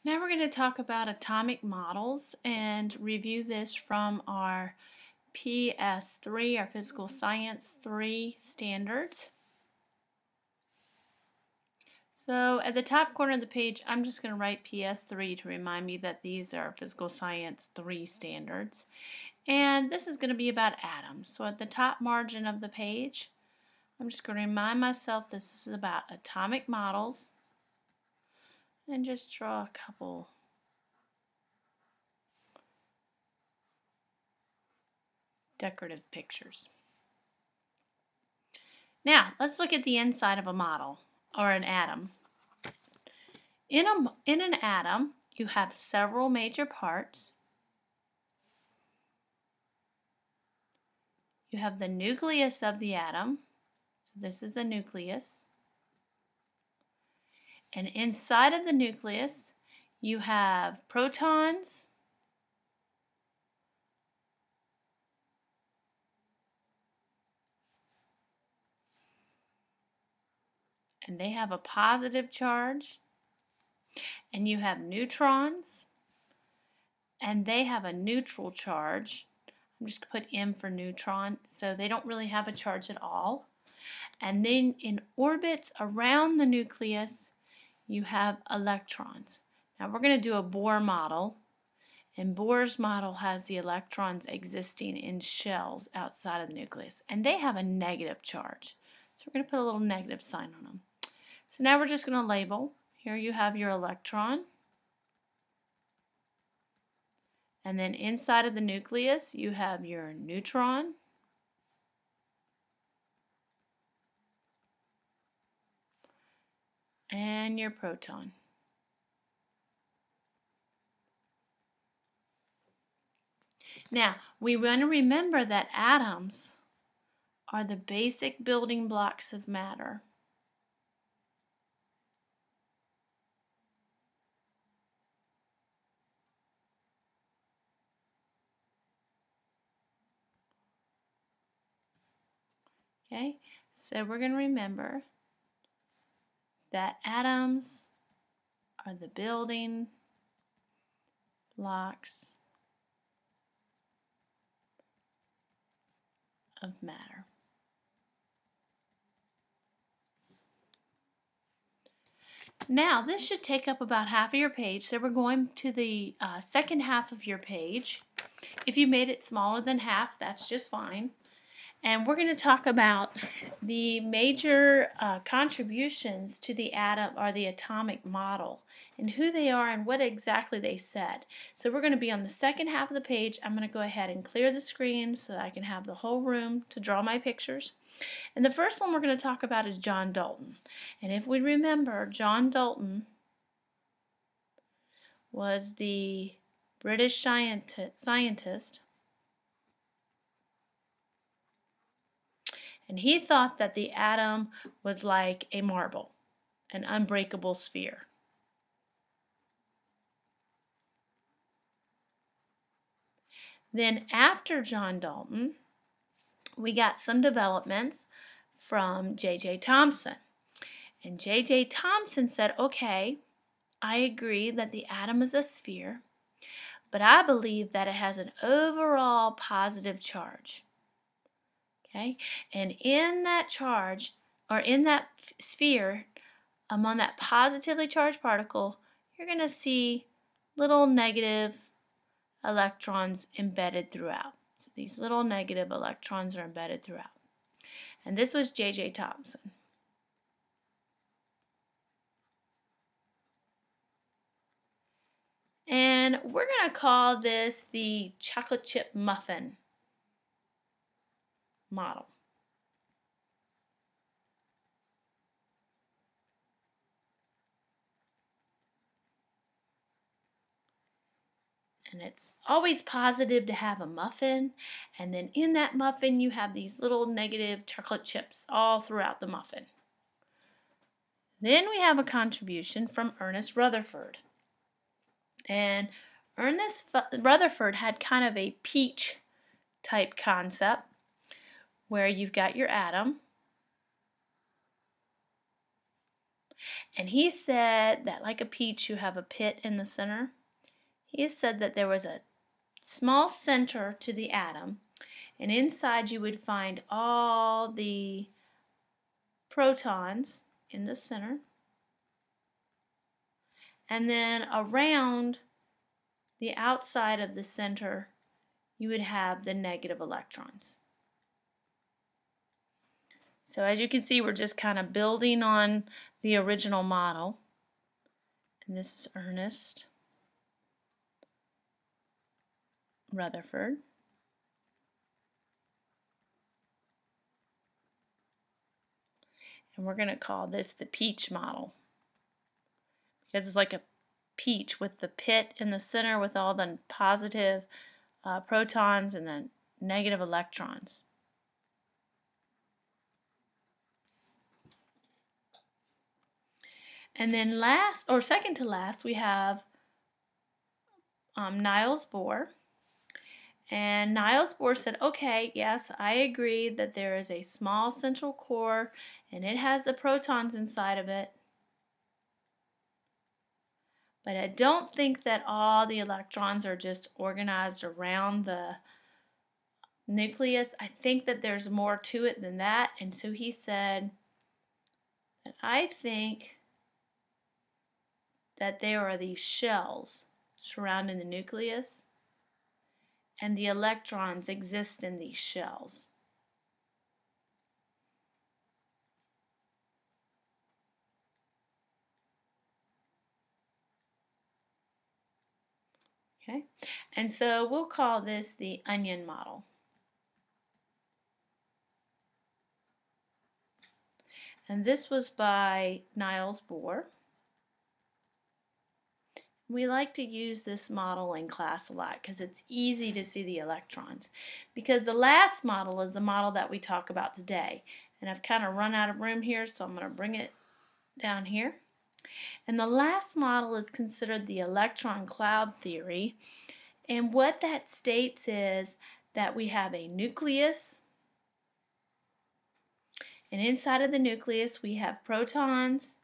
Now we're going to talk about atomic models and review this from our ps3, our Physical Science 3 standards. So at the top corner of the page, I'm just going to write ps3 to remind me that these are Physical Science 3 standards. And this is going to be about atoms. So at the top margin of the page, I'm just going to remind myself this is about atomic models and just draw a couple decorative pictures. Now, let's look at the inside of a model, or an atom. In an atom, you have several major parts. You have the nucleus of the atom. So this is the nucleus. And inside of the nucleus, you have protons, and they have a positive charge. And you have neutrons, and they have a neutral charge. I'm just going to put M for neutron, so they don't really have a charge at all. And then in orbits around the nucleus, you have electrons. Now we're going to do a Bohr model, and Bohr's model has the electrons existing in shells outside of the nucleus, and they have a negative charge. So we're going to put a little negative sign on them. So now we're just going to label. Here you have your electron. And then inside of the nucleus, you have your neutron. And your proton. Now, we want to remember that atoms are the basic building blocks of matter. Okay, so we're going to remember that atoms are the building blocks of matter. Now, this should take up about half of your page, so we're going to the second half of your page. If you made it smaller than half, that's just fine. And we're going to talk about the major contributions to the atom or the atomic model and who they are and what exactly they said. So we're going to be on the second half of the page. I'm going to go ahead and clear the screen so that I can have the whole room to draw my pictures. And the first one we're going to talk about is John Dalton. And if we remember, John Dalton was the British scientist. And he thought that the atom was like a marble, an unbreakable sphere. Then after John Dalton, we got some developments from J.J. Thomson. And J.J. Thomson said, okay, I agree that the atom is a sphere, but I believe that it has an overall positive charge. Okay, and in that charge, or in that sphere, among that positively charged particle, you're going to see little negative electrons embedded throughout. So these little negative electrons are embedded throughout. And this was J.J. Thomson. And we're going to call this the chocolate chip muffin model. And it's always positive to have a muffin, and then in that muffin you have these little negative chocolate chips all throughout the muffin. Then we have a contribution from Ernest Rutherford. And Ernest Rutherford had kind of a peach type concept where you've got your atom, And he said that like a peach, you have a pit in the center. He said that there was a small center to the atom, and inside you would find all the protons in the center. And then around the outside of the center, you would have the negative electrons. So as you can see, we're just kind of building on the original model. And this is Ernest Rutherford. And we're going to call this the peach model, because it's like a peach with the pit in the center with all the positive protons and the negative electrons. And then last, or second to last, we have Niels Bohr. And Niels Bohr said, okay, yes, I agree that there is a small central core and it has the protons inside of it. But I don't think that all the electrons are just organized around the nucleus. I think that there's more to it than that. And so he said that I think that there are these shells surrounding the nucleus, and the electrons exist in these shells. Okay, and so we'll call this the onion model. And this was by Niels Bohr. We like to use this model in class a lot because it's easy to see the electrons. Because the last model is the model that we talk about today. And I've kind of run out of room here, so I'm going to bring it down here. And the last model is considered the electron cloud theory. And what that states is that we have a nucleus. And inside of the nucleus we have protons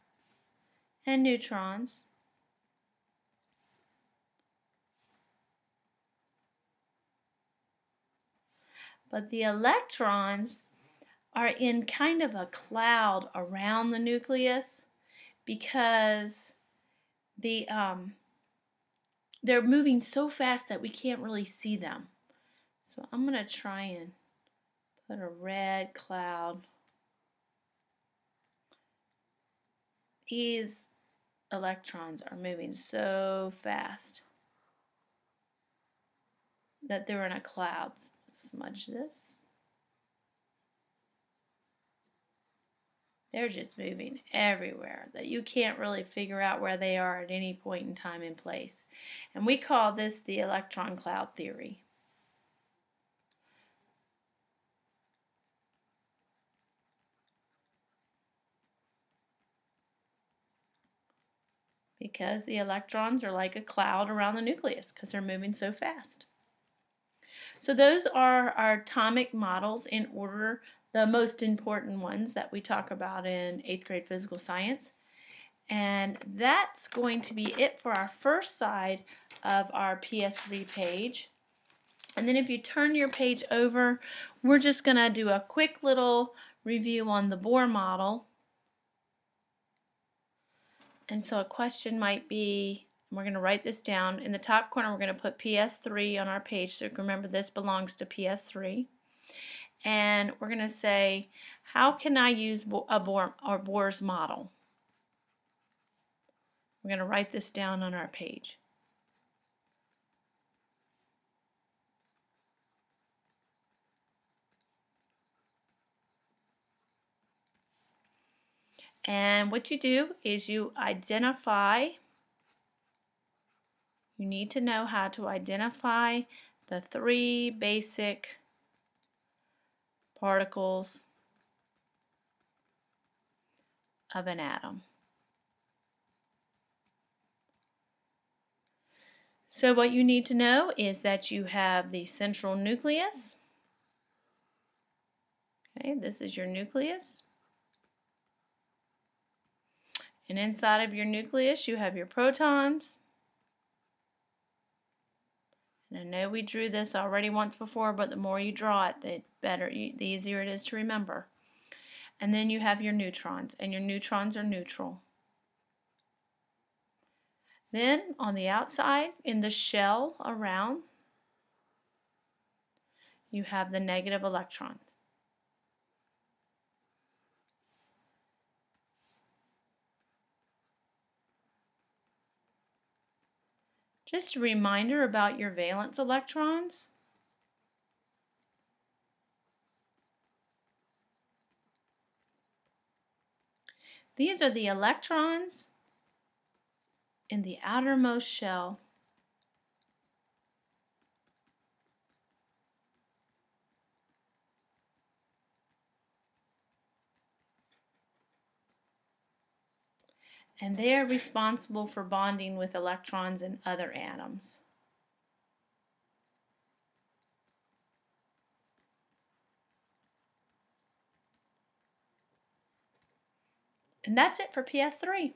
and neutrons. But the electrons are in kind of a cloud around the nucleus because they're moving so fast that we can't really see them. So I'm going to try and put a red cloud. These electrons are moving so fast that they're in a cloud. Smudge this. They're just moving everywhere that you can't really figure out where they are at any point in time and place. And we call this the electron cloud theory. Because the electrons are like a cloud around the nucleus because they're moving so fast. So those are our atomic models in order, the most important ones that we talk about in 8th grade physical science. And that's going to be it for our first side of our ps3 page. And then if you turn your page over, we're just going to do a quick little review on the Bohr model. And so a question might be, we're going to write this down. In the top corner, we're going to put ps3 on our page. So remember, this belongs to ps3. And we're going to say, how can I use Bohr's model? We're going to write this down on our page. And what you do is you identify. You need to know how to identify the 3 basic particles of an atom. So what you need to know is that you have the central nucleus. Okay, this is your nucleus. And inside of your nucleus, you have your protons. And I know we drew this already once before, but the more you draw it, the easier it is to remember. And then you have your neutrons, and your neutrons are neutral. Then on the outside, in the shell around, you have the negative electrons. Just a reminder about your valence electrons. These are the electrons in the outermost shell. And they are responsible for bonding with electrons in other atoms. And that's it for PS3.